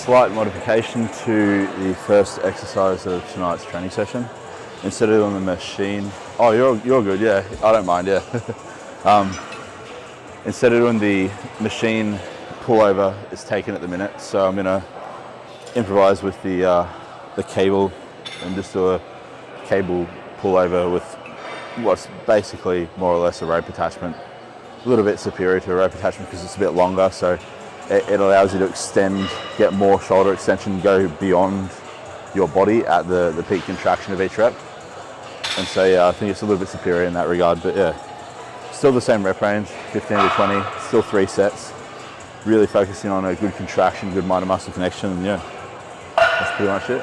slight modification to the first exercise of tonight's training session. Instead of on the machine, oh, you're good, yeah, I don't mind, yeah. Instead of doing the machine pullover, it's taken at the minute, so I'm gonna improvise with the cable and just do a cable pullover with what's basically more or less a rope attachment. A little bit superior to a rope attachment because it's a bit longer, so it allows you to extend, get more shoulder extension, go beyond your body at the peak contraction of each rep. And so yeah, I think it's a little bit superior in that regard, but yeah, still the same rep range, 15 to 20, still 3 sets. Really focusing on a good contraction, good mind and muscle connection, and yeah, that's pretty much it.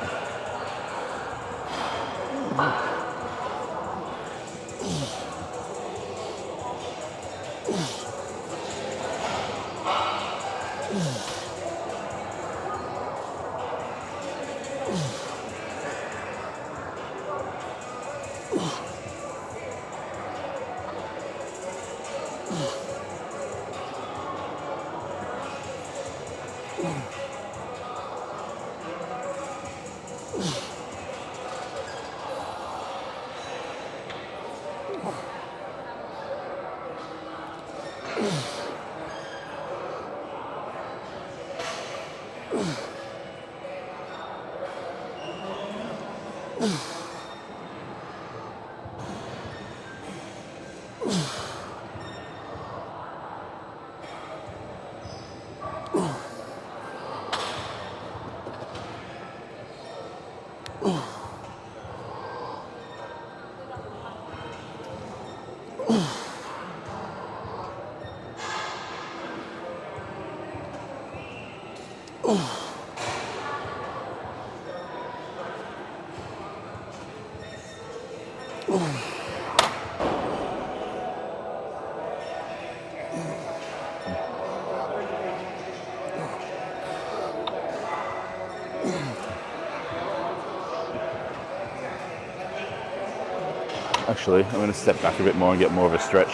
Actually, I'm going to step back a bit more and get more of a stretch.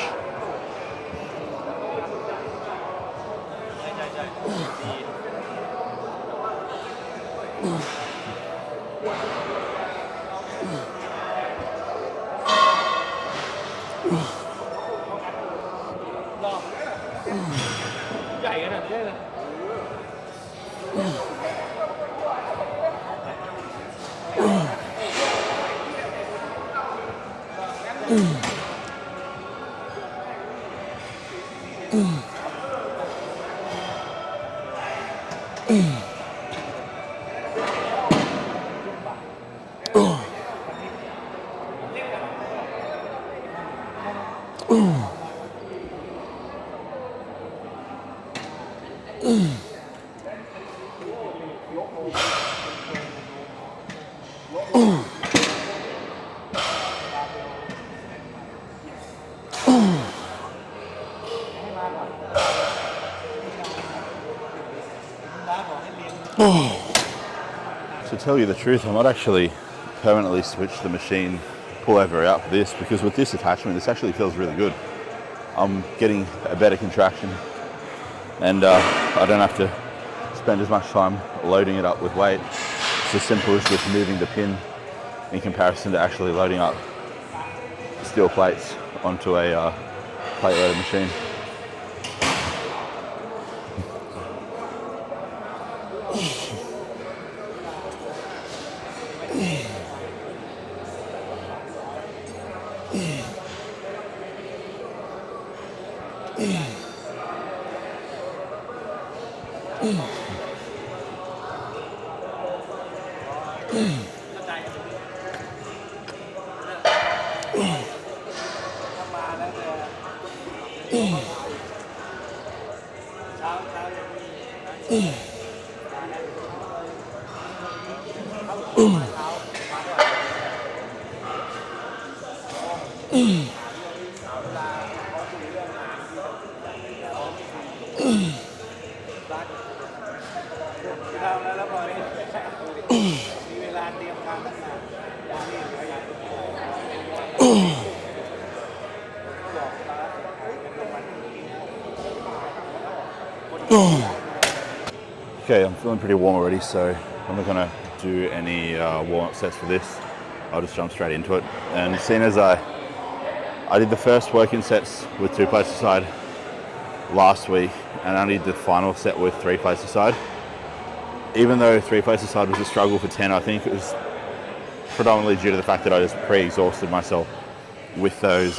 To tell you the truth, I might actually permanently switch the machine pullover out for this, because with this attachment, this actually feels really good. I'm getting a better contraction, and I don't have to spend as much time loading it up with weight. It's as simple as just moving the pin in comparison to actually loading up steel plates onto a plate loaded machine. Okay, I'm feeling pretty warm already, so I'm not gonna do any warm-up sets for this. I'll just jump straight into it. And seeing as I did the first working sets with 2 plates aside last week, and I did the final set with 3 plates aside. Even though 3 plates aside was a struggle for 10, I think it was predominantly due to the fact that I just pre-exhausted myself with those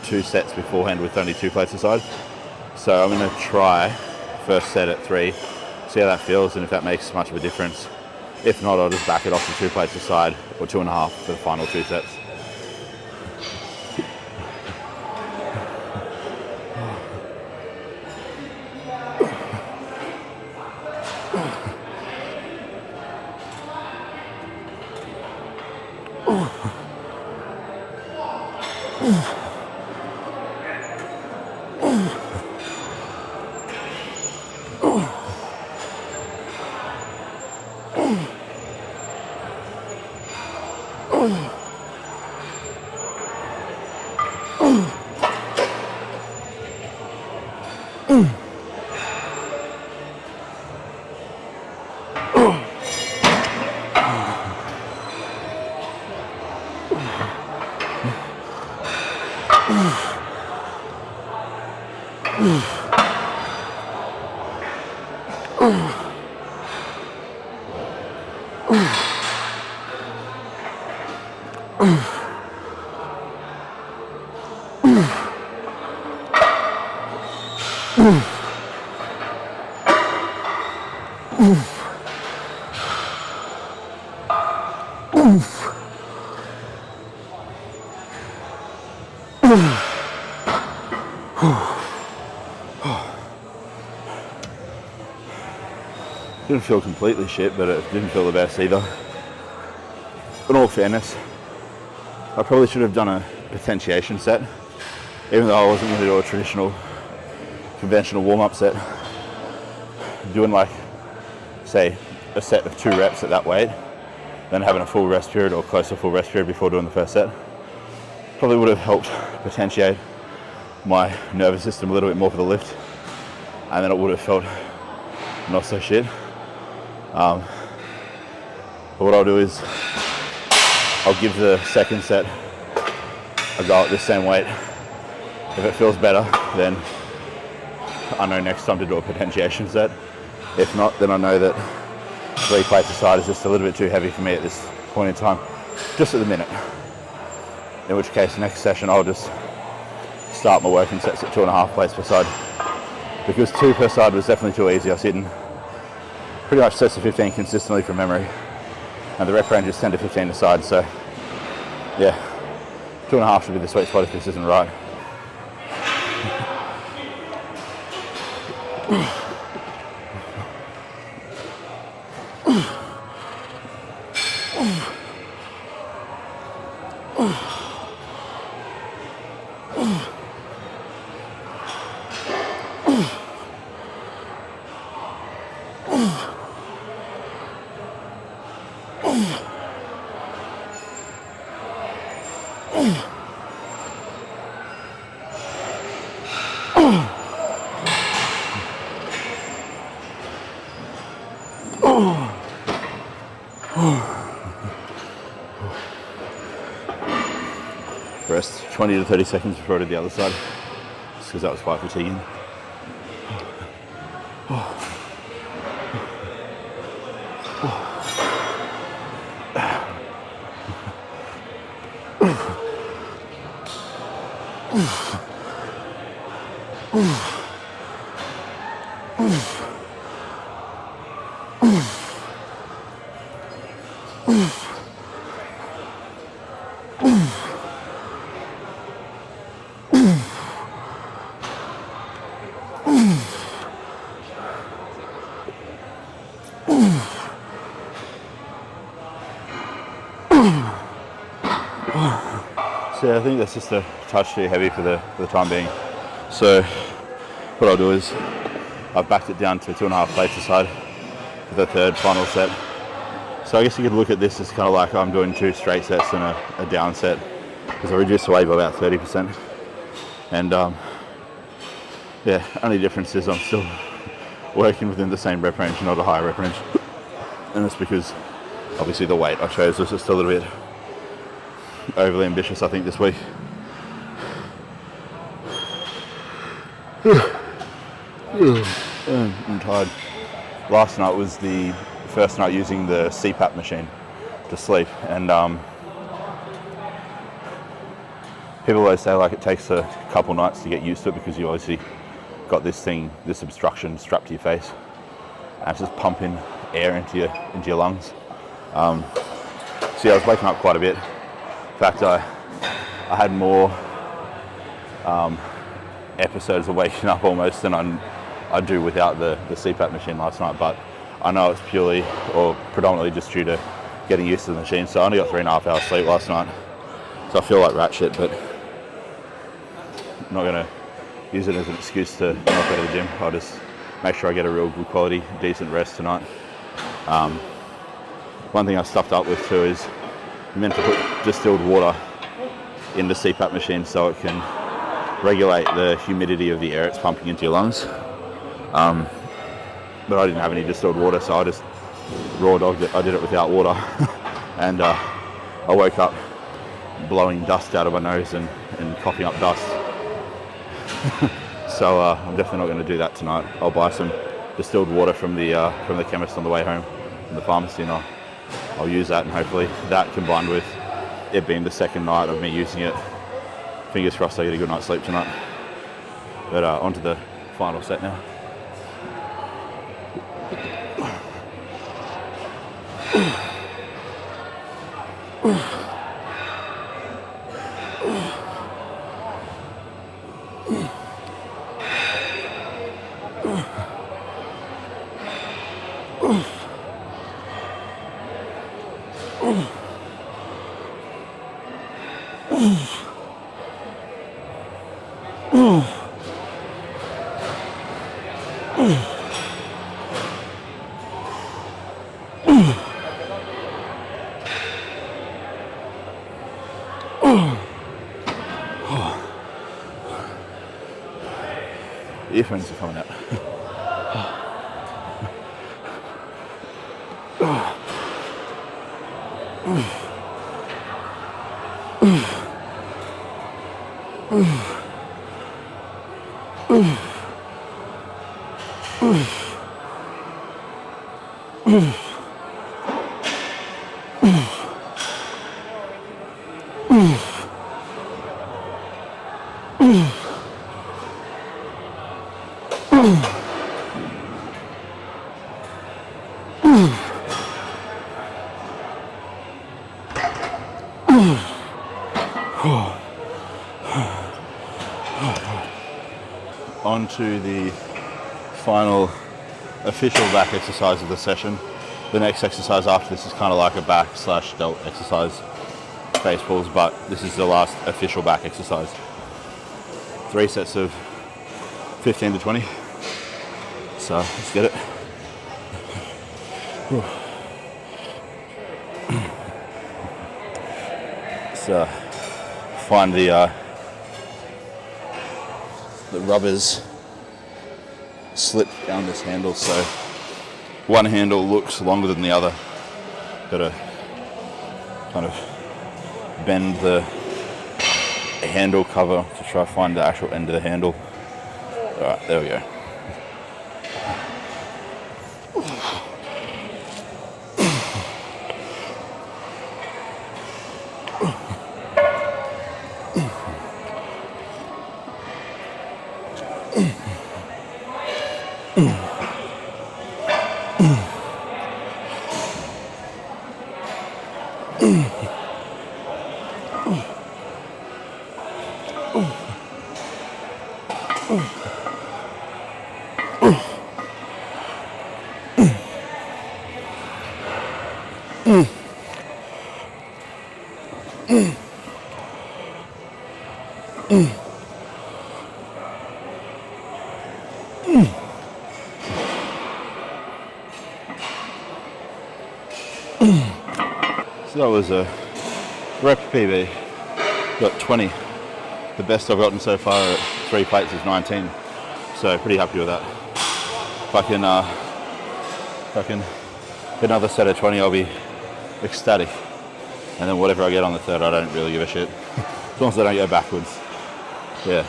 2 sets beforehand with only 2 plates aside. So I'm going to try first set at 3, see how that feels, and if that makes much of a difference. If not, I'll just back it off to 2 plates aside, or 2.5 for the final 2 sets. Didn't feel completely shit, but it didn't feel the best either. In all fairness, I probably should have done a potentiation set, even though I wasn't going to do a traditional, conventional warm-up set. Doing like, say, a set of 2 reps at that weight, then having a full rest period or close to full rest period before doing the first set, probably would have helped potentiate my nervous system a little bit more for the lift, and then it would have felt not so shit. But what I'll do is I'll give the second set a go at the same weight. If it feels better, then I know next time to do a potentiation set. If not, then I know that 3 plates aside is just a little bit too heavy for me at this point in time, just at the minute. In which case, next session I'll just start my working sets at 2.5 plates per side, because 2 per side was definitely too easy. I was hitting pretty much sets of 15 consistently from memory, and the rep range is 10 to 15 a side, so yeah, 2.5 should be the sweet spot if this isn't right. Rest 20 to 30 seconds before I did the other side, just because that was quite fatiguing. So I think that's just a touch too heavy for the time being. So what I'll do is I've backed it down to 2.5 plates aside for the third final set. So I guess you could look at this as kind of like I'm doing 2 straight sets and a down set, because I reduced the weight by about 30%. And yeah, only difference is I'm still working within the same rep range, not a higher rep range. And it's because obviously the weight I chose was just a little bit overly ambitious, I think, this week. I'm tired. Last night was the first night using the CPAP machine to sleep, and people always say like it takes a couple nights to get used to it because you obviously got this obstruction strapped to your face, and it's just pumping air into your lungs. So yeah, I was waking up quite a bit. In fact, I had more episodes of waking up almost than I do without the CPAP machine last night, but I know it's purely or predominantly just due to getting used to the machine. So I only got 3.5 hours sleep last night, so I feel like rat shit, but I'm not gonna use it as an excuse to not go to the gym. I'll just make sure I get a real good quality, decent rest tonight. One thing I stuffed up with too is I'm meant to put distilled water in the CPAP machine so it can regulate the humidity of the air it's pumping into your lungs. But I didn't have any distilled water, so I just raw dogged it. I did it without water. And I woke up blowing dust out of my nose and coughing up dust. So I'm definitely not going to do that tonight. I'll buy some distilled water from the chemist on the way home from the pharmacy, and I'll use that, and hopefully that combined with it being the second night of me using it, fingers crossed I get a good night's sleep tonight. But on to the final set now. Earphones are coming out. On to the final official back exercise of the session. The next exercise after this is kind of like a back / delt exercise, face pulls, but this is the last official back exercise. 3 sets of 15 to 20. So let's get it. So find the rubbers slip down this handle, so one handle looks longer than the other. Gotta kind of bend the handle cover to try to find the actual end of the handle. Alright, there we go. So that was a rep PB, got 20. The best I've gotten so far at 3 plates is 19, so pretty happy with that. If I can get another set of 20, I'll be ecstatic. And then whatever I get on the third, I don't really give a shit. As long as I don't go backwards. Yeah.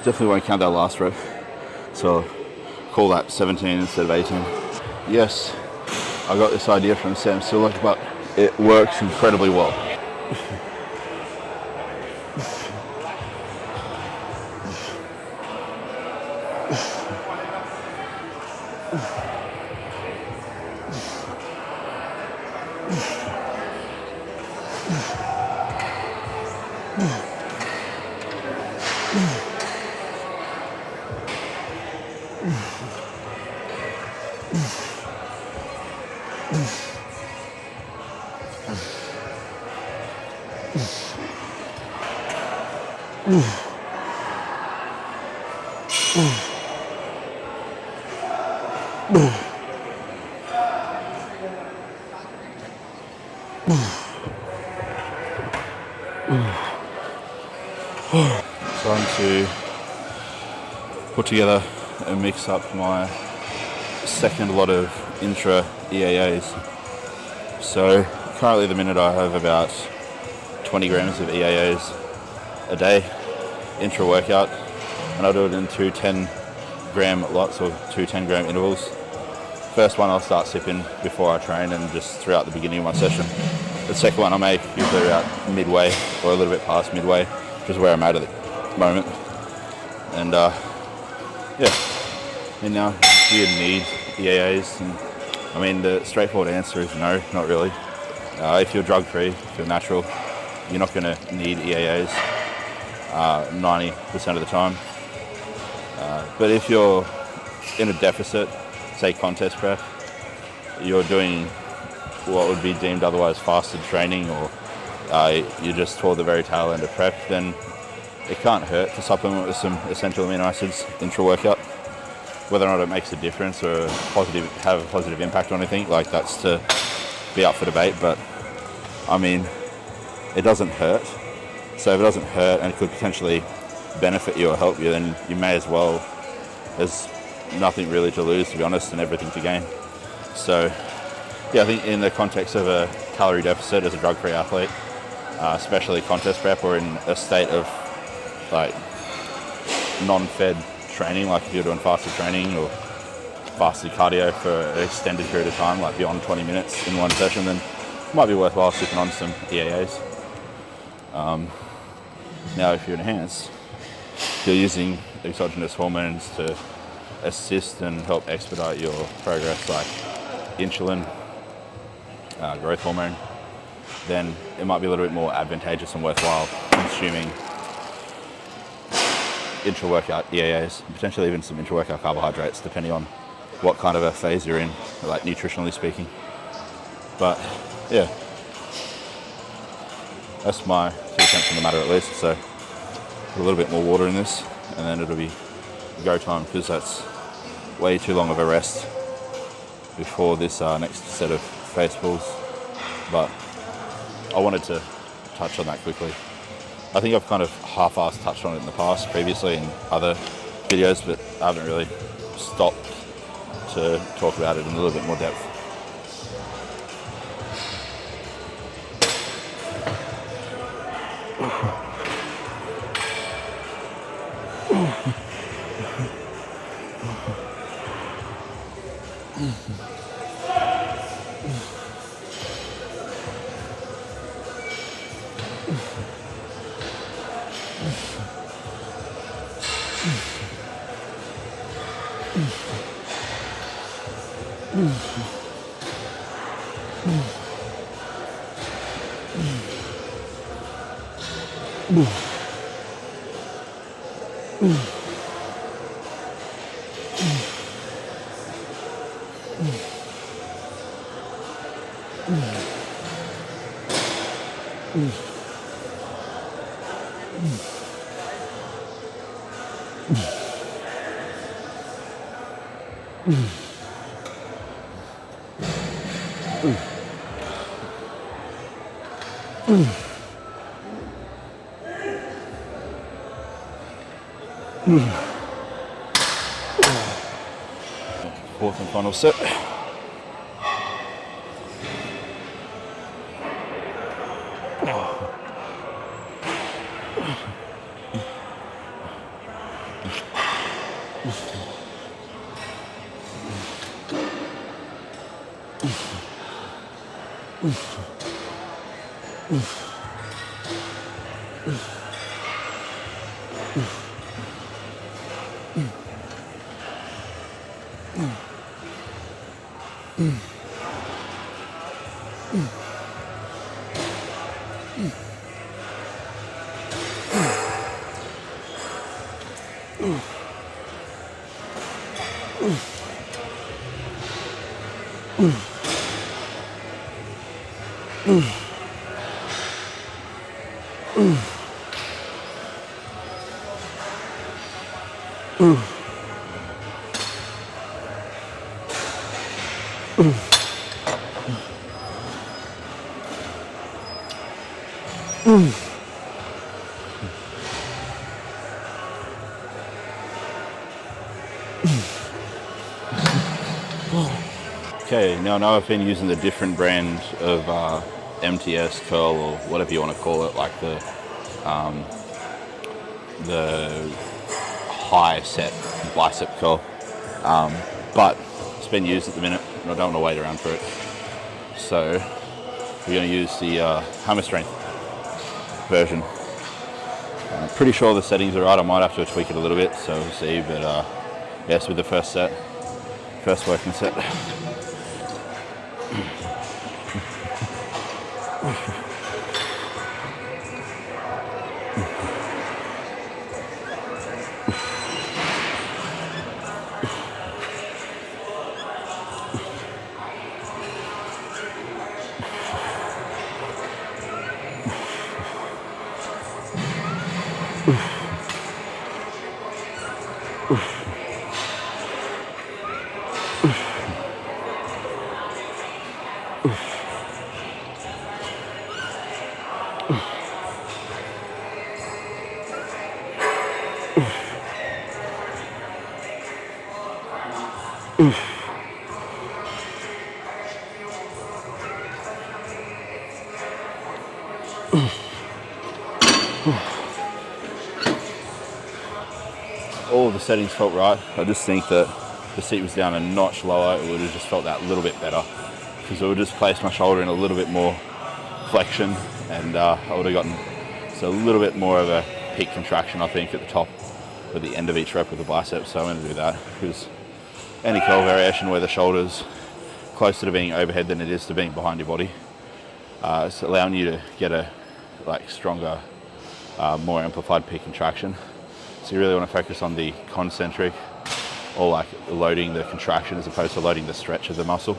Definitely won't count that last rep, so call that 17 instead of 18. Yes, I got this idea from Sam Sulek, but it works incredibly well. Trying to put together and mix up my second lot of intra EAAs. So currently at the minute I have about 20 grams of EAAs a day intra workout, and I'll do it in two 10-gram lots or two 10-gram intervals. First one I'll start sipping before I train and just throughout the beginning of my session. The second one I make usually about midway or a little bit past midway, which is where I'm at the moment. And yeah, and now do you need EAAs? And I mean, the straightforward answer is no, not really. If you're drug free, if you're natural, you're not going to need EAAs 90% of the time. But if you're in a deficit, say contest prep, you're doing what would be deemed otherwise fasted training, or you're just toward the very tail end of prep, then it can't hurt to supplement with some essential amino acids intra-workout. Whether or not it makes a difference or have a positive impact on anything, like that's to be up for debate, but I mean, it doesn't hurt. So if it doesn't hurt and it could potentially benefit you or help you, then you may as well. There's nothing really to lose, to be honest, and everything to gain. So yeah, I think in the context of a calorie deficit as a drug-free athlete, especially contest prep or in a state of like non-fed training, like if you're doing fasted training or fasted cardio for an extended period of time, like beyond 20 minutes in one session, then it might be worthwhile sipping on some EAAs. Now if you're enhanced, you're using exogenous hormones to assist and help expedite your progress, like insulin, growth hormone, then it might be a little bit more advantageous and worthwhile consuming intra-workout EAAs, potentially even some intra-workout carbohydrates, depending on what kind of a phase you're in, like nutritionally speaking. But yeah, that's my 2 cents on the matter at least. So put a little bit more water in this, and then it'll be go time, because that's way too long of a rest before this next set of face pulls. But I wanted to touch on that quickly. I think I've kind of half-assed touched on it in the past, previously in other videos, but I haven't really stopped to talk about it in a little bit more depth. Fourth and final set. Okay, now I know I've been using the different brand of MTS curl, or whatever you want to call it, like the high set bicep curl, but it's been used at the minute and I don't want to wait around for it. So we're going to use the hammer strength version. I'm pretty sure the settings are right. I might have to tweak it a little bit, so we'll see. But yes, with the first working set. All of the settings felt right. I just think that the seat was down a notch lower, it would have just felt that little bit better, because it would just place my shoulder in a little bit more flexion, and I would have gotten a little bit more of a peak contraction, I think, at the top or the end of each rep with the biceps. So I'm going to do that, because any curl variation where the shoulder's closer to being overhead than it is to being behind your body It's allowing you to get a stronger, more amplified peak contraction. So you really want to focus on the concentric, or like loading the contraction as opposed to loading the stretch of the muscle.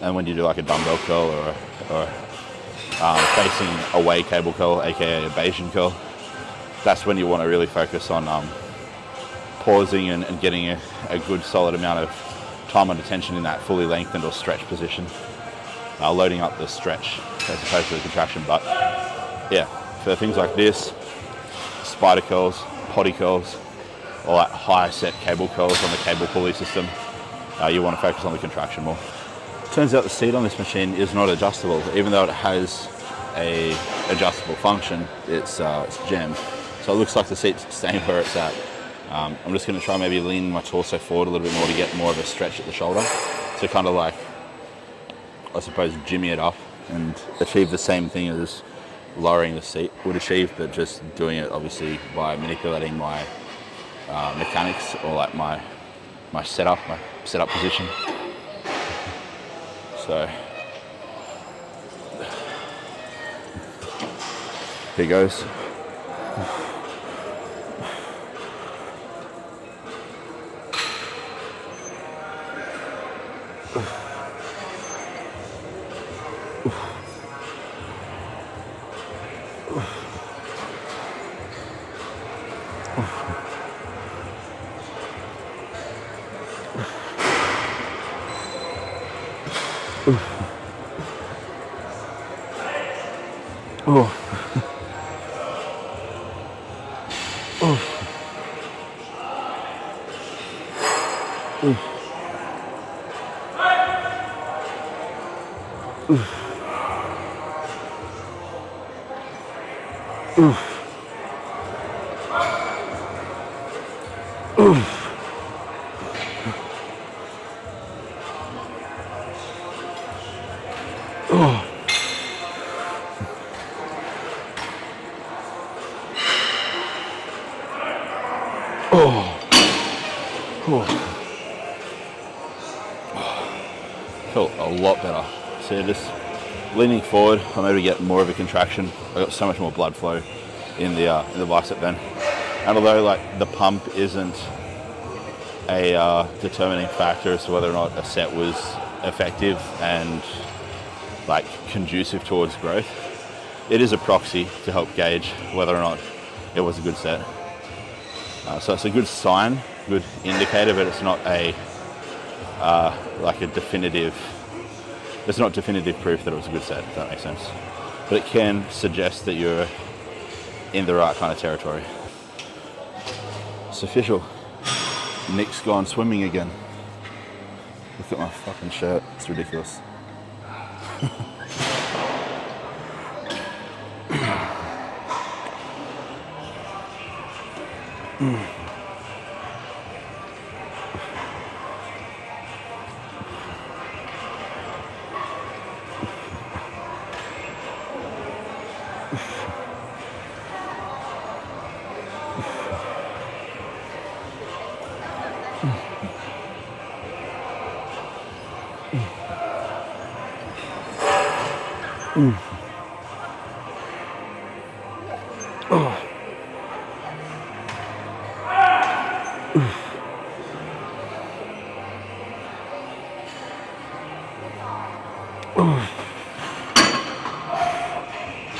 And when you do like a dumbbell curl or facing away cable curl, aka a Bayesian curl, that's when you want to really focus on pausing and getting a good solid amount of time under tension in that fully lengthened or stretched position, loading up the stretch as opposed to the contraction. But yeah, for things like this, spider curls, potty curls, or like high set cable curls on the cable pulley system, you want to focus on the contraction more. Turns out the seat on this machine is not adjustable. Even though it has a adjustable function, it's jammed. So it looks like the seat's staying where it's at. I'm just going to try maybe lean my torso forward a little bit more to get more of a stretch at the shoulder. So kind of like, I suppose, jimmy it up and achieve the same thing as lowering the seat would achieve, but just doing it obviously by manipulating my mechanics, or like my setup position. So here goes. Felt a lot better. So just leaning forward, I'm able to get more of a contraction. I got so much more blood flow in the bicep then. And although like the pump isn't a determining factor as to whether or not a set was effective and like conducive towards growth, it is a proxy to help gauge whether or not it was a good set. So it's a good sign, good indicator, but it's not a like a definitive. It's not definitive proof that it was a good set, if that makes sense. But it can suggest that you're in the right kind of territory. It's official. Nick's gone swimming again. Look at my fucking shirt. It's ridiculous.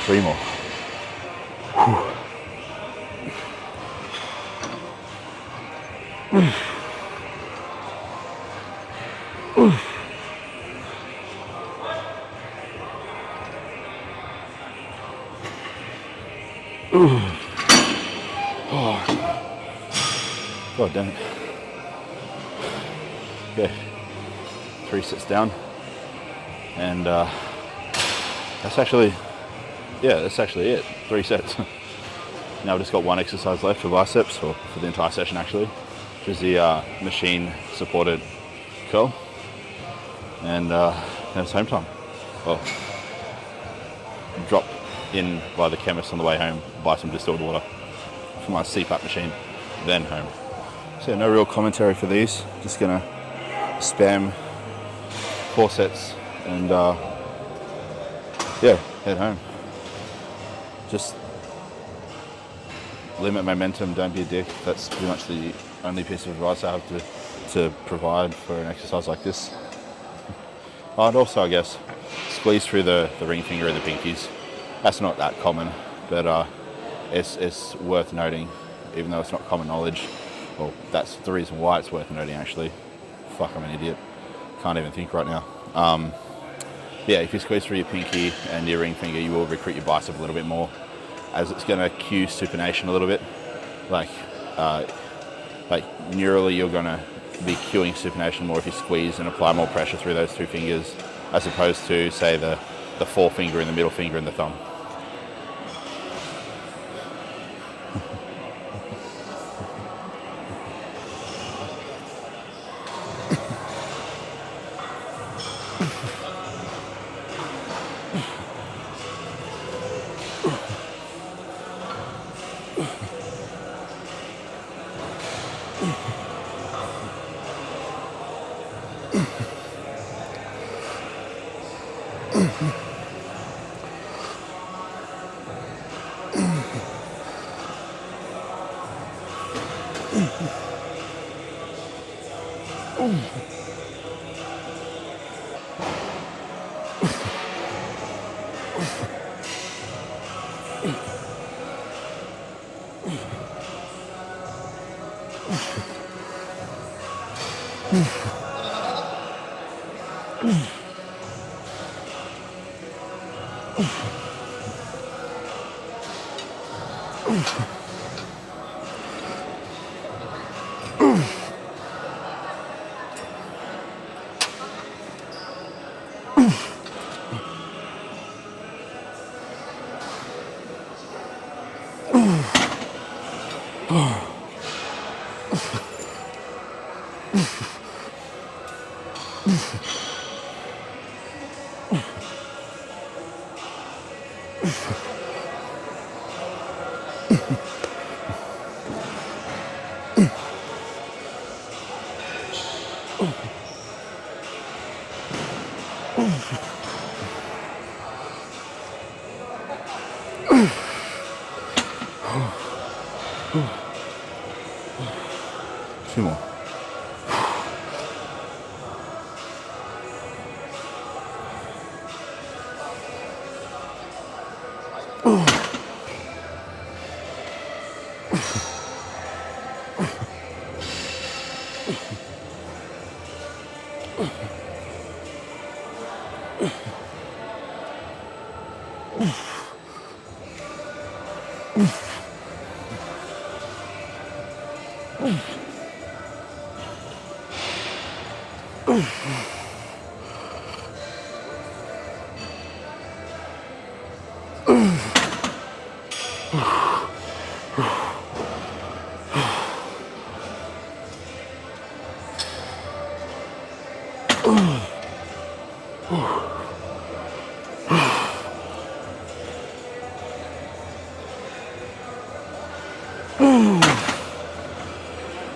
Three more. God damn it. Okay, 3 sets down, and that's actually it. 3 sets. Now I've just got 1 exercise left for biceps, or for the entire session actually, which is the machine supported curl, and then it's home time. Well, drop in by the chemist on the way home, buy some distilled water for my CPAP machine, then home. So no real commentary for these, just gonna spam 4 sets and yeah, head home. Just limit momentum, don't be a dick. That's pretty much the only piece of advice I have to provide for an exercise like this. And also, I guess, squeeze through the ring finger and the pinkies. That's not that common, but it's worth noting, even though it's not common knowledge. Well, that's the reason why it's worth noting, actually. Fuck, I'm an idiot. Can't even think right now. Yeah, if you squeeze through your pinky and your ring finger, you will recruit your bicep a little bit more, as it's going to cue supination a little bit. Like neurally, you're going to be cueing supination more if you squeeze and apply more pressure through those two fingers, as opposed to, say, the forefinger and the middle finger and the thumb. Two more.